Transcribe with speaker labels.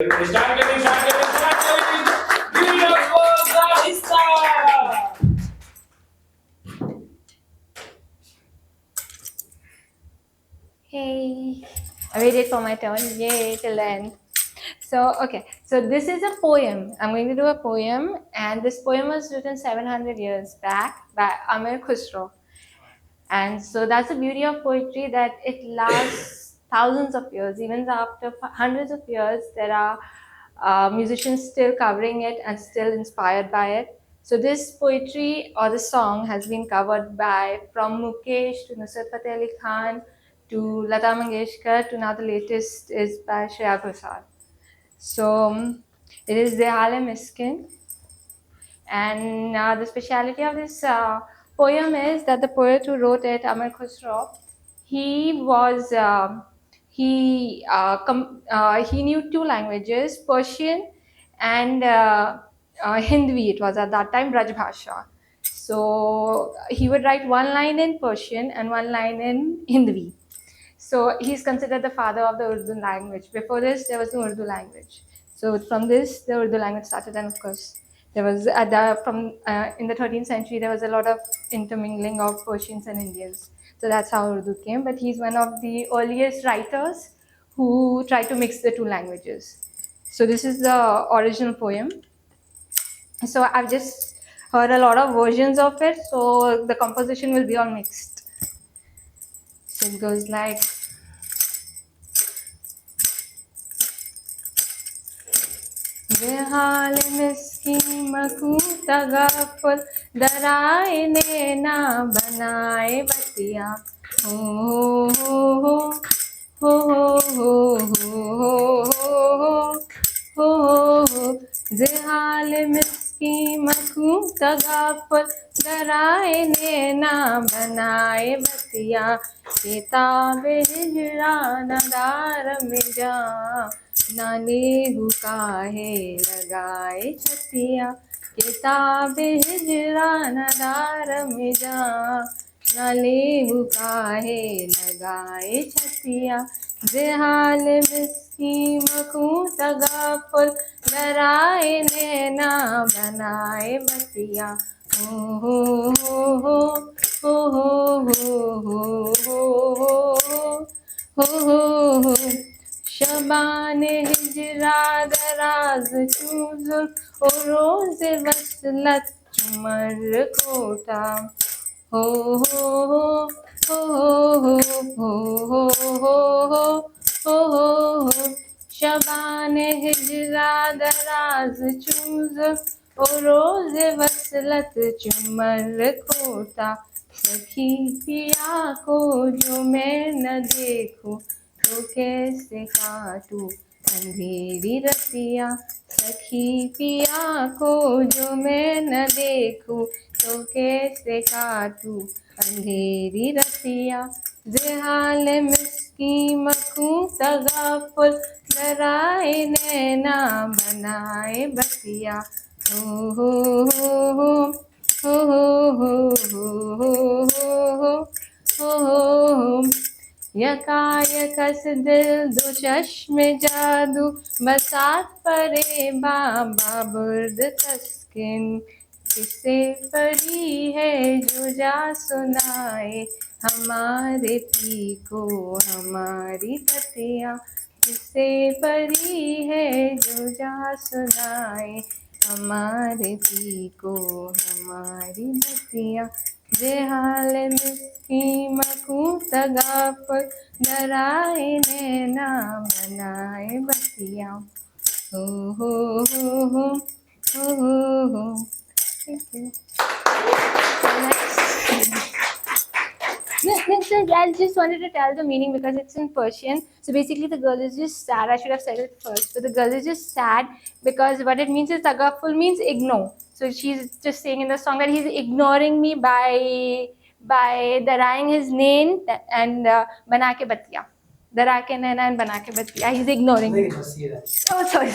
Speaker 1: Hey, I waited for my turn. Yay, till the end. So, okay, so this is a poem. I'm going to do a poem, and this poem was written 700 years back by Amir Khusro. And so that's the beauty of poetry, that it lasts thousands of years. Even after hundreds of years, there are musicians still covering it and still inspired by it. So this poetry or the song has been covered by from Mukesh to Nusrat Fateh Ali Khan to Lata Mangeshkar to now the latest is by Shreya Prasad. So it is the Harlem Miskin. And the speciality of this poem is that the poet who wrote it, Amir Khusro, he was he knew two languages, Persian and Hindvi. It was at that time Braj Bhasha. So he would write one line in Persian and one line in Hindvi. So he's considered the father of the Urdu language. Before this, there was no Urdu language. So from this, the Urdu language started, and of course, there was in the 13th century there was a lot of intermingling of Persians and Indians. So that's how Urdu came. But he's one of the earliest writers who tried to mix the two languages. So this is the original poem. So I've just heard a lot of versions of it. So the composition will be all mixed. So it goes like. हाल मिस्की मकू तगाफुल दराए ने ना बनाए बतिया हो हो हो हो हो हो हो जिहाल मिस्की मकू तगाफुल दराए ने ना बनाए बतिया किताब हिजरा नदार में जा नाले काहे लगाए छतिया किताब हिजरा नदार में जा नाले काहे लगाए छतिया जेहाल मिस्की मकू तगाफुल डराए नैना बनाए बतिया हो हो हो हो हो हो हो हो हो शबान हिजरा दराज चूजुल ओ रोज वसलत चुमर कोटा हो हो हो हो हो हो हो शबान हिजरा दराज चूजुल ओ रोज वसलत चुमर कोटा सखी पिया को जो मैं न देखूं तो कैसे काटूं अंधेरी रतिया सखी पिया को जो मैं न देखूं तो कैसे काटूं अंधेरी रतिया जेहाल मिस्की मखू तगाफुल डराए नैना बनाए बतिया हो हो हो हो हो हो हो हो यकायकस दिल दो चश्म जादू बसात परे बाबा बुर्द तस्किन किसे पड़ी है जो जा सुनाए हमारे पी को हमारी बतिया किसे पड़ी है जो जा सुनाए हमारे पी को हमारी बतिया जेहाल मिस्की मकू तगाफुल डराए नैना बनाए बतिया हो हो हो हो हो हो Thank you. Next, I just wanted to tell the meaning because it's in Persian. So basically, the girl is just sad. I should have said it first. But the girl is just sad because what it means is tagaful means ignore. So she's just saying in the song that he's ignoring me by darying his name and bana ke batiya. Dara ke naina and bana ke batiya. He's ignoring me. Oh, sorry.